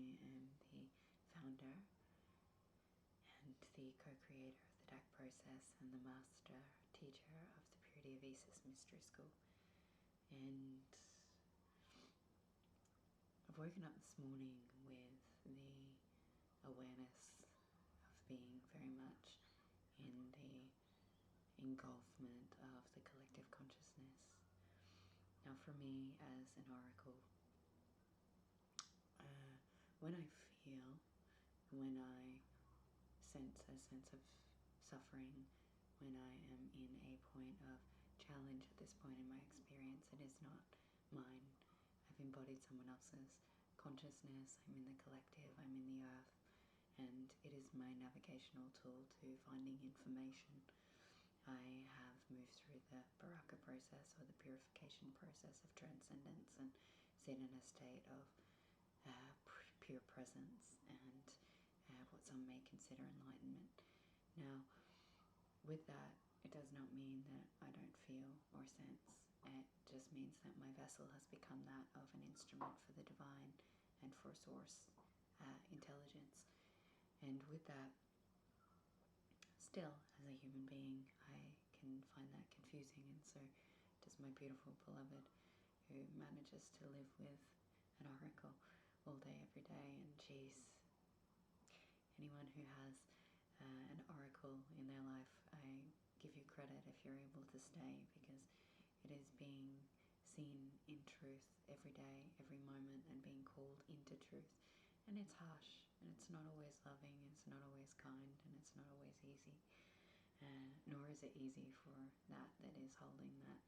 I am the founder and the co-creator of the DAC Process and the master teacher of the Purity of Isis Mystery School. And I've woken up this morning with the awareness of being very much in the engulfment of the collective consciousness. Now for me as an oracle, when I feel, when I sense a sense of suffering, when I am in a point of challenge at this point in my experience, it is not mine. I've embodied someone else's consciousness. I'm in the collective, I'm in the earth, and it is my navigational tool to finding information. I have moved through the DAC process, or the purification process of transcendence, and sit in a state of pure presence and what some may consider enlightenment. Now, with that, it does not mean that I don't feel or sense. It just means that my vessel has become that of an instrument for the divine and for source intelligence. And with that, still, as a human being, I can find that confusing, and so does my beautiful beloved, who manages to live with an oracle all day, every day. And she's anyone who has an oracle in their life, I give you credit if you're able to stay, because it is being seen in truth every day, every moment, and being called into truth. And it's harsh, and it's not always loving, it's not always kind, and it's not always easy. Nor is it easy for that is holding that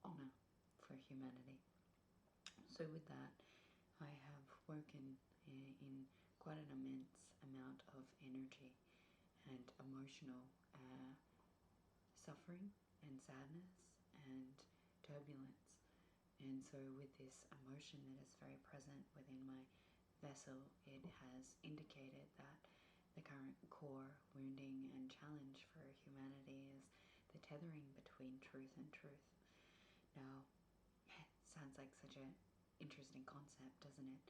honor for humanity. So with that, I have woken in quite an immense amount of energy and emotional suffering and sadness and turbulence. And so with this emotion that is very present within my vessel, it has indicated that the current core wounding and challenge for humanity is the tethering between truth and truth. Now, it sounds like such an interesting concept, doesn't it?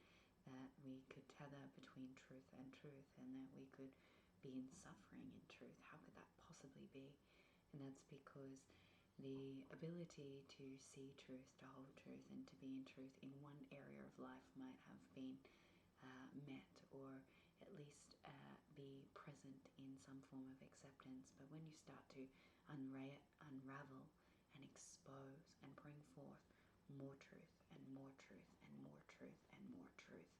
That we could tether between truth and truth, and that we could be in suffering in truth. How could that possibly be? And that's because the ability to see truth, to hold truth, and to be in truth in one area of life might have been met, or at least be present in some form of acceptance. But when you start to unravel and expose and bring forth more truth and more truth and more truth and more truth,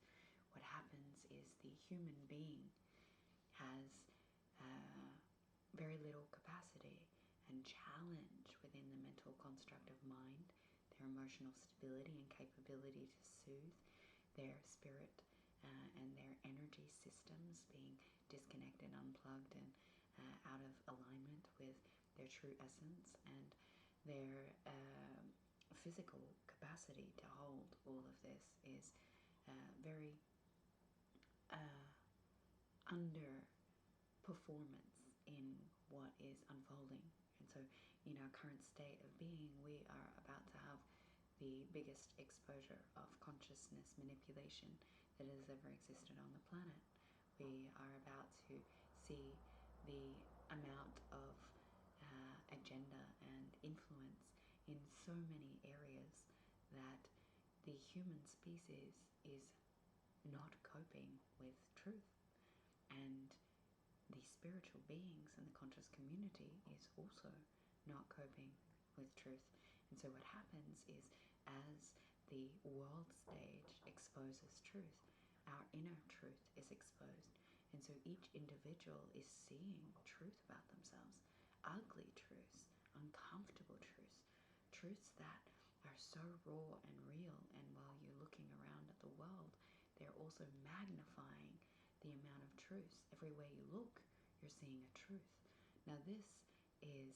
what happens is the human being has very little capacity and challenge within the mental construct of mind, their emotional stability and capability to soothe, their spirit and their energy systems being disconnected, unplugged, and out of alignment with their true essence, and their physical capacity to hold all of this is very under performance in what is unfolding. And so in our current state of being, we are about to have the biggest exposure of consciousness manipulation that has ever existed on the planet. We are about to see the amount of agenda and influence in so many areas that the human species is not coping with truth. And the spiritual beings and the conscious community is also not coping with truth. And so what happens is, as the world stage exposes truth, our inner truth is exposed. And so each individual is seeing truth about themselves, ugly truths, uncomfortable truths, truths that are so raw and real. And while you're looking around at the world, they're also magnifying the amount of truths. Everywhere you look, you're seeing a truth. Now this is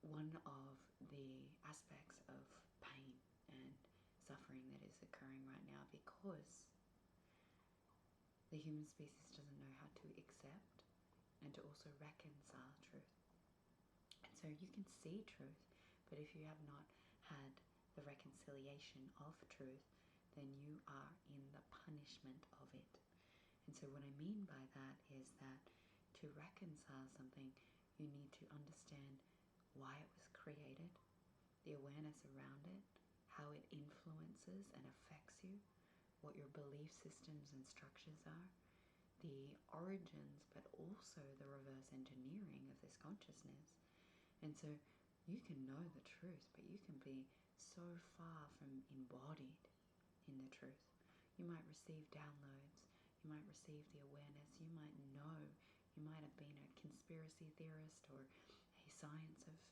one of the aspects of pain and suffering that is occurring right now, because the human species doesn't know how to accept and to also reconcile truth. And so you can see truth, but if you have not had the reconciliation of truth, then you are in the punishment of it. And so what I mean by that is that to reconcile something, you need to understand why it was created, the awareness around it, how it influences and affects you, what your belief systems and structures are, the origins, but also the reverse engineering of this consciousness. And so you can know the truth, but you can be so far from embodied in the truth. You might receive downloads, you might receive the awareness, you might know, you might have been a conspiracy theorist or a scientist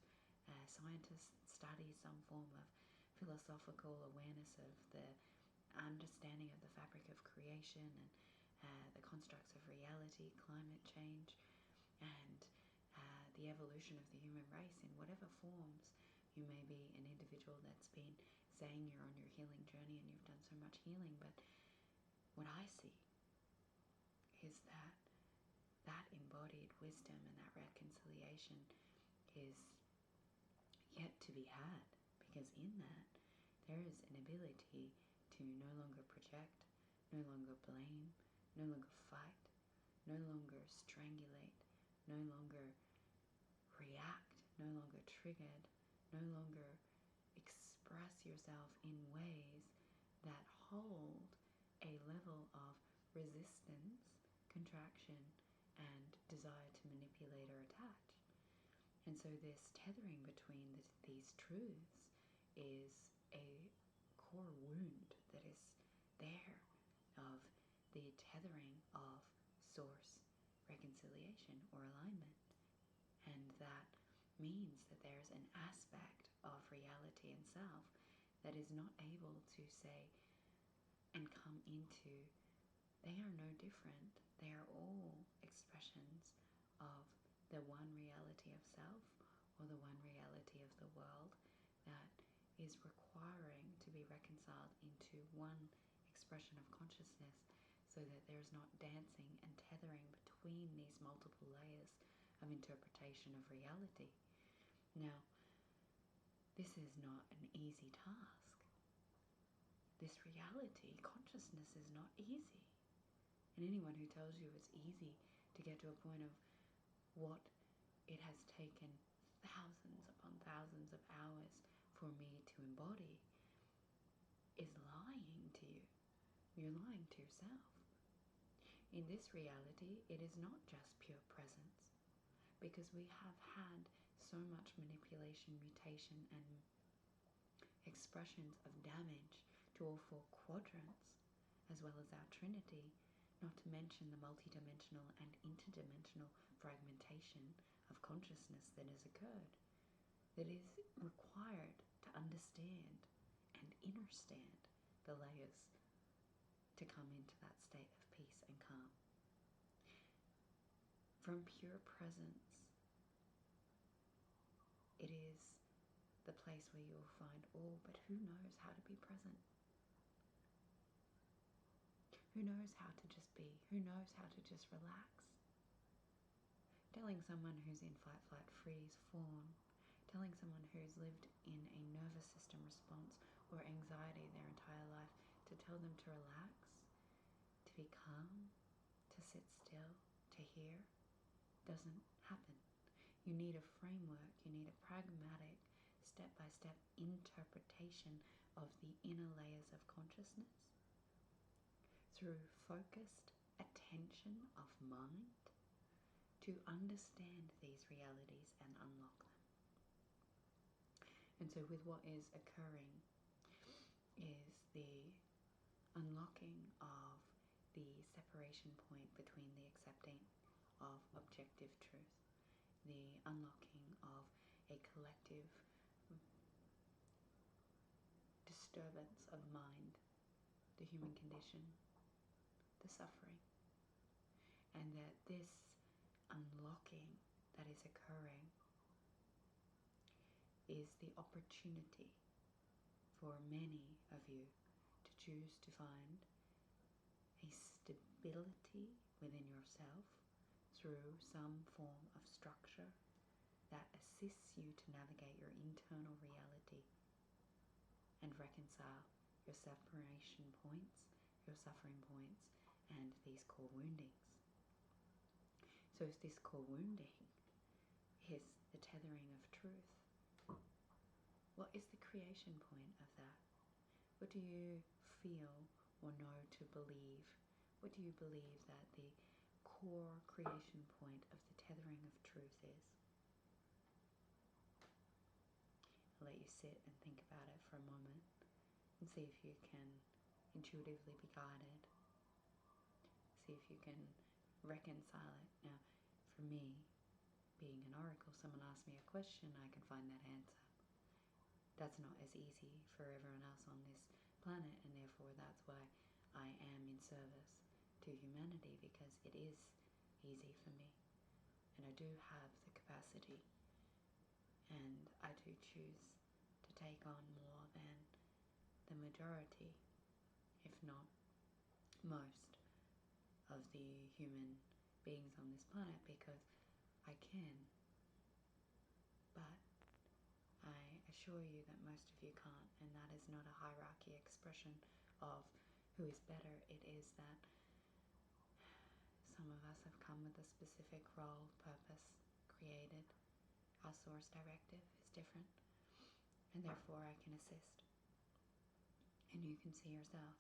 study some form of philosophical awareness of the understanding of the fabric of creation and the constructs of reality, climate change, and the evolution of the human race in whatever forms. You may be an individual that's been saying you're on your healing journey and you've done so much healing, but what I see is that that embodied wisdom and that reconciliation is yet to be had, because in that there is an ability to no longer project, no longer blame, no longer fight, no longer strangulate, no longer react, no longer triggered, no longer express yourself in ways that hold a level of resistance, contraction, and desire to manipulate or attach. And so this tethering between these truths is a core wound that is there of the tethering of source, reconciliation, or alignment. And that means that there's an aspect of reality and self that is not able to say and come into, they are no different. They are all expressions of the one reality of self or the one reality of the world that is requiring to be reconciled into one expression of consciousness, so that there's not dancing and tethering between these multiple layers of interpretation of reality. Now, this is not an easy task. This reality, consciousness, is not easy. And anyone who tells you it's easy to get to a point of what it has taken thousands upon thousands of hours for me to embody is lying to you. You're lying to yourself. In this reality, it is not just pure presence, because we have had so much manipulation, mutation, and expressions of damage to all four quadrants, as well as our trinity, not to mention the multidimensional and interdimensional fragmentation of consciousness that has occurred, that is required to understand and understand the layers to come into that state of peace and calm. From pure presence, it is the place where you'll find all, but who knows how to be present? Who knows how to just be? Who knows how to just relax? Telling someone who's in fight, flight, freeze, fawn, telling someone who's lived in a nervous system response or anxiety their entire life, to tell them to relax, to be calm, to sit still, to hear, doesn't happen. You need a framework, you need a pragmatic, step-by-step interpretation of the inner layers of consciousness through focused attention of mind to understand these realities and unlock them. And so with what is occurring is the unlocking of the separation point between the accepting of objective truth, the unlocking of a collective disturbance of mind, the human condition, the suffering, and that this unlocking that is occurring is the opportunity for many of you to choose to find a stability within yourself through some form of structure that assists you to navigate your internal reality and reconcile your separation points, your suffering points, and these core woundings. So if this core wounding is the tethering of truth, what is the creation point of that? What do you feel or know to believe? What do you believe that the core creation point of the tethering of truth is? I'll let you sit and think about it for a moment and see if you can intuitively be guided. See if you can reconcile it. Now, for me, being an oracle, someone asks me a question, I can find that answer. That's not as easy for everyone else on this planet, and therefore that's why I am in service to humanity, because it is easy for me. And I do have the capacity, and I do choose to take on more than the majority, if not most, of the human beings on this planet, because I can. But I assure you that most of you can't, and that is not a hierarchy expression of who is better. It is that some of us have come with a specific role, purpose, created. Our source directive is different, and therefore I can assist. And you can see yourself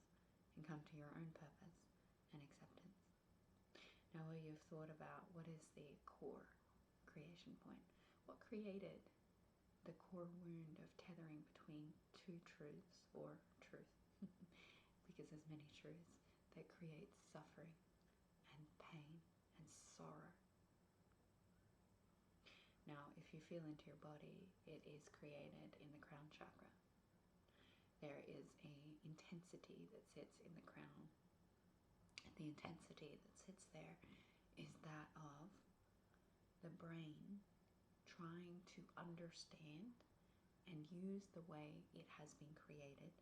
and come to your own purpose and acceptance. Now, what you've thought about, what is the core creation point? What created the core wound of tethering between two truths, or truth, because there's many truths, that creates suffering and pain and sorrow? Now, if you feel into your body, it is created in the crown chakra. There is an intensity that sits in the crown. The intensity that sits there is that of the brain trying to understand and use the way it has been created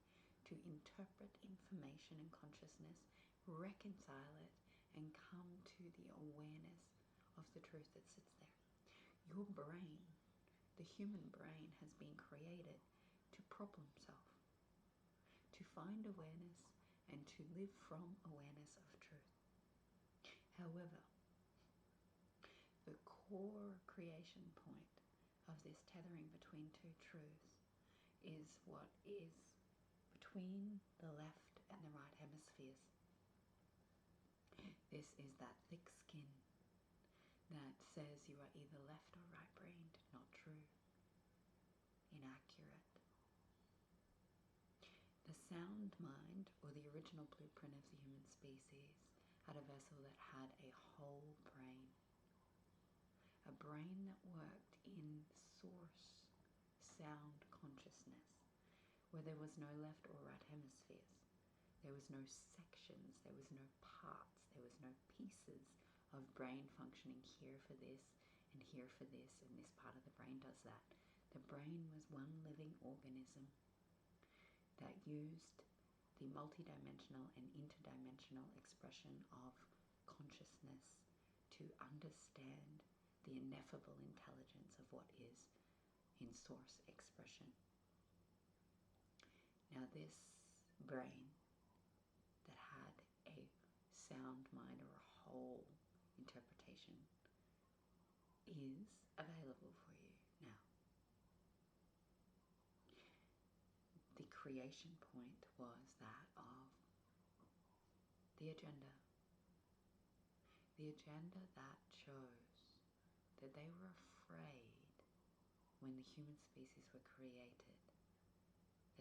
to interpret information and consciousness, reconcile it, and come to the awareness of the truth that sits there. Your brain, the human brain, has been created to problem solve, to find awareness, and to live from awareness of truth. However, the core creation point of this tethering between two truths is what is between the left and the right hemispheres. This is that thick skin that says you are either left or right-brained. Not true. Inaccurate. The sound mind, or the original blueprint of the human species, had a vessel that had a whole brain. A brain that worked in source sound consciousness, where there was no left or right hemispheres. There was no sections, there was no parts, there was no pieces of brain functioning here for this and here for this, and this part of the brain does that. The brain was one living organism that used the multidimensional and interdimensional expression of consciousness to understand the ineffable intelligence of what is in source expression. Now, this brain that had a sound mind, or a whole interpretation, is available for you now. The creation point was that of the agenda. The agenda that chose that they were afraid when the human species were created,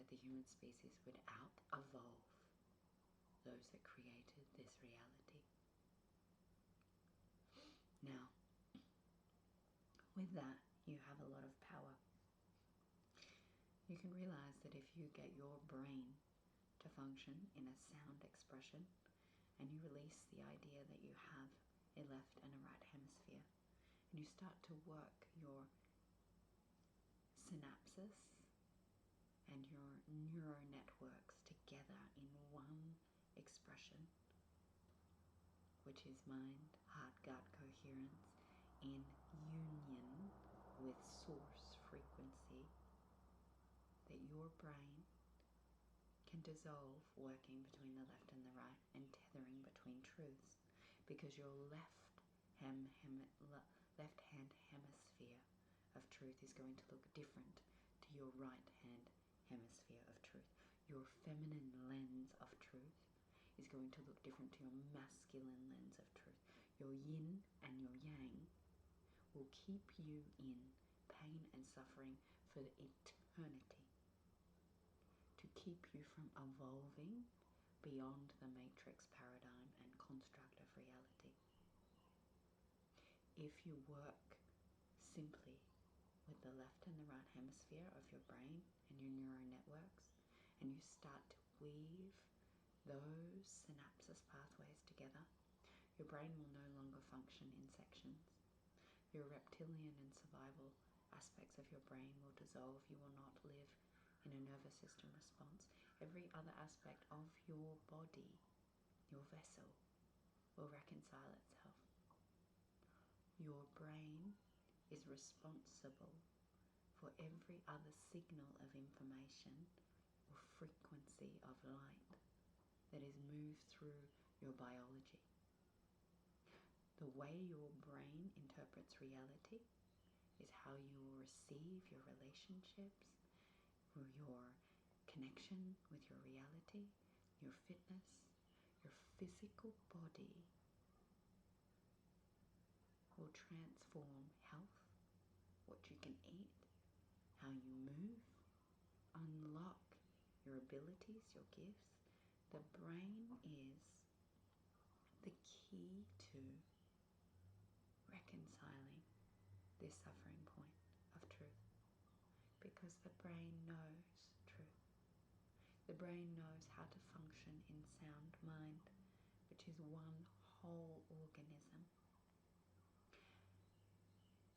that the human species would out-evolve those that created this reality. Now, with that, you have a lot of power. You can realize that if you get your brain to function in a sound expression, and you release the idea that you have a left and a right hemisphere, and you start to work your synapses and your neural networks together in one expression, which is mind, heart, gut coherence, in union with source frequency, that your brain can dissolve working between the left and the right and tethering between truths, because your left-hand hemisphere of truth is going to look different to your right-hand hemisphere of truth. Your feminine lens of truth is going to look different to your masculine lens of truth. Your yin and your yang will keep you in pain and suffering for eternity, to keep you from evolving beyond the matrix paradigm and construct of reality. If you work simply with the left and the right hemisphere of your brain and your neural networks, and you start to weave those synapses pathways together, your brain will no longer function in sections. Your reptilian and survival aspects of your brain will dissolve. You will not live in a nervous system response. Every other aspect of your body, your vessel, will reconcile itself. Your brain is responsible for every other signal of information or frequency of light that is moved through your biology. The way your brain interprets reality is how you will receive your relationships, or your connection with your reality, your fitness, your physical body will transform health, what you can eat, how you move, unlock your abilities, your gifts. The brain is the key to reconciling this suffering point of truth, because the brain knows truth. The brain knows how to function in sound mind, which is one whole organism.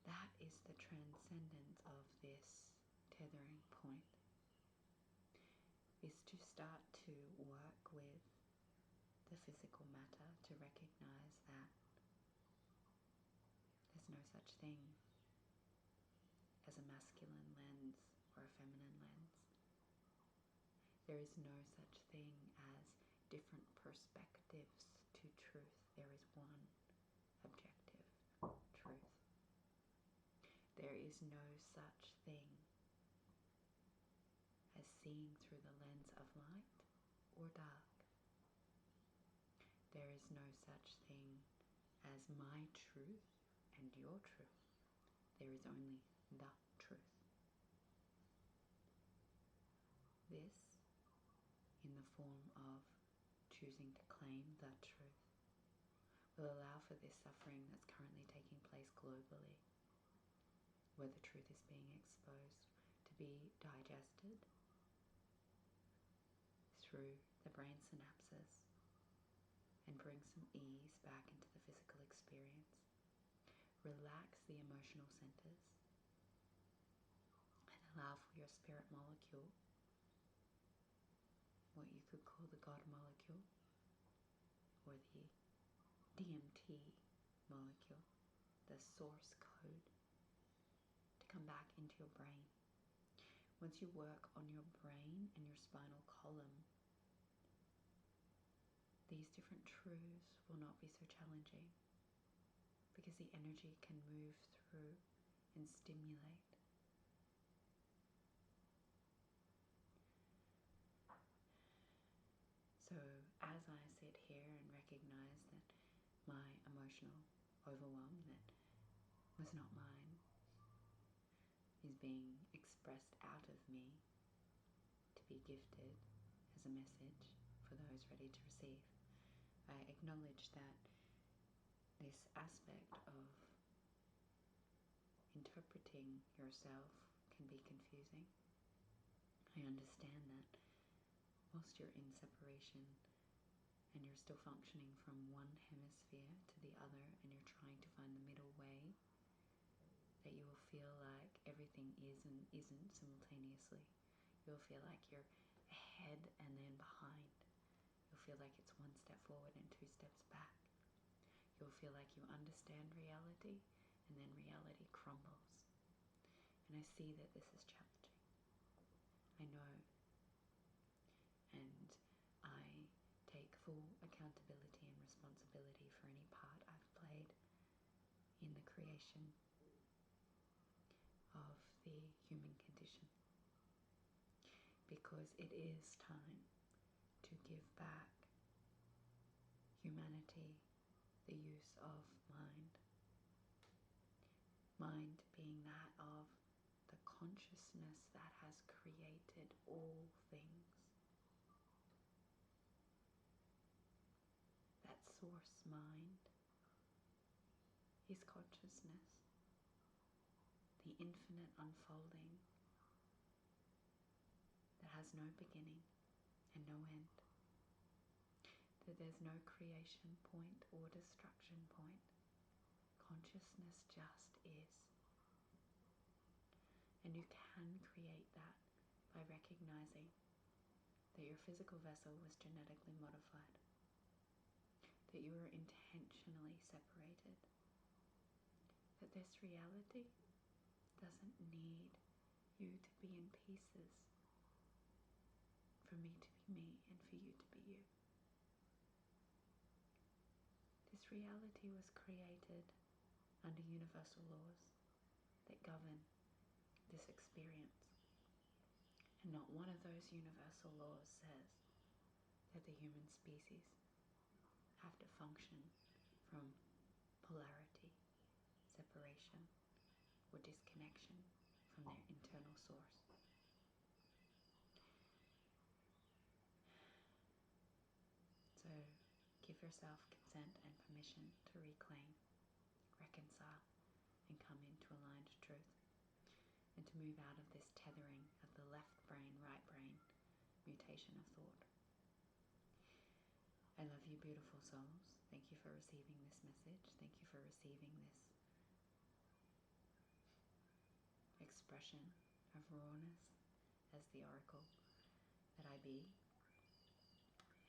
That is the transcendence of this tethering point, is to start to work with the physical matter, to recognize that there's no such thing as a masculine lens or a feminine lens. There is no such thing as different perspectives to truth. There is one objective truth. There is no such thing as seeing through the lens of light or dark. There is no such thing as my truth and your truth. There is only the truth. This, in the form of choosing to claim the truth, will allow for this suffering that's currently taking place globally, where the truth is being exposed, to be digested through the brain synapses and bring some ease back into the physical experience. Relax the emotional centers and allow for your spirit molecule, what you could call the God molecule or the DMT molecule, the source code, to come back into your brain. Once you work on your brain and your spinal column, these different truths will not be so challenging, because the energy can move through and stimulate. So as I sit here and recognize that my emotional overwhelm that was not mine is being expressed out of me to be gifted as a message for those ready to receive, I acknowledge that this aspect of interpreting yourself can be confusing. I understand that whilst you're in separation and you're still functioning from one hemisphere to the other and you're trying to find the middle way, that you will feel like everything is and isn't simultaneously. You'll feel like you're ahead and then behind. You'll feel like it's one step forward and two steps back. You'll feel like you understand reality and then reality crumbles. And I see that this is challenging. I know. And full accountability and responsibility for any part I've played in the creation of the human condition, because it is time to give back humanity the use of mind. Mind being that of the consciousness that has created all things. That source mind is consciousness, the infinite unfolding that has no beginning and no end, that there's no creation point or destruction point. Consciousness just is. And you can create that by recognizing that your physical vessel was genetically modified, that you were intentionally separated, that this reality doesn't need you to be in pieces for me to be me and for you to be you. This reality was created under universal laws that govern this experience. And not one of those universal laws says that the human species have to function from polarity, separation, or disconnection from their internal source. So give yourself consent and permission to reclaim, reconcile, and come into aligned truth, and to move out of this tethering of the left brain, right brain mutation of thought. I love you, beautiful souls. Thank you for receiving this message. Thank you for receiving this expression of rawness as the oracle that I be.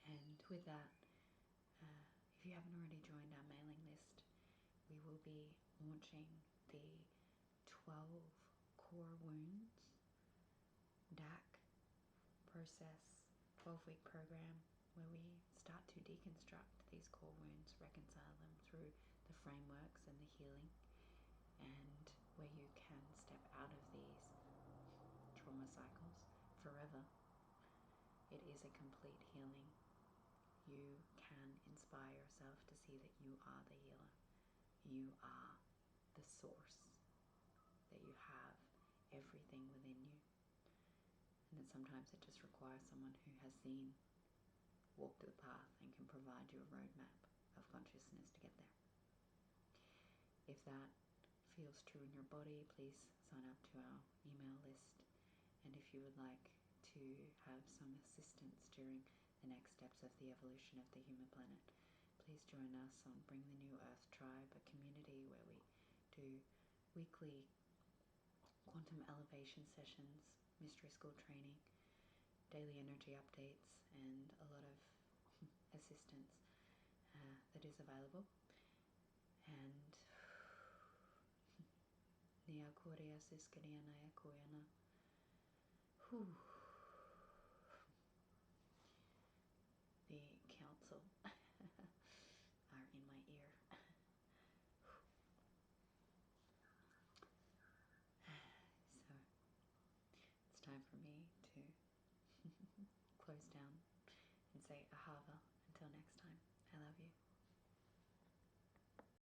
And with that, if you haven't already joined our mailing list, we will be launching the 12 core wounds DAC Process 12-week program, where we start to deconstruct these core wounds, reconcile them through the frameworks and the healing, and where you can step out of these trauma cycles forever. It is a complete healing. You can inspire yourself to see that you are the healer. You are the source, that you have everything within you. And that sometimes it just requires someone who has seen, walked the path, and can provide you a roadmap of consciousness to get there. If that feels true in your body, please sign up to our email list. And if you would like to have some assistance during the next steps of the evolution of the human planet, please join us on Bring the New Earth Tribe, a community where we do weekly quantum elevation sessions, mystery school training, daily energy updates, and a lot of assistance that is available. And Nia Korea Siskaria Naya Koyana. The council are in my ear. So it's time for me to close down and say ahava until next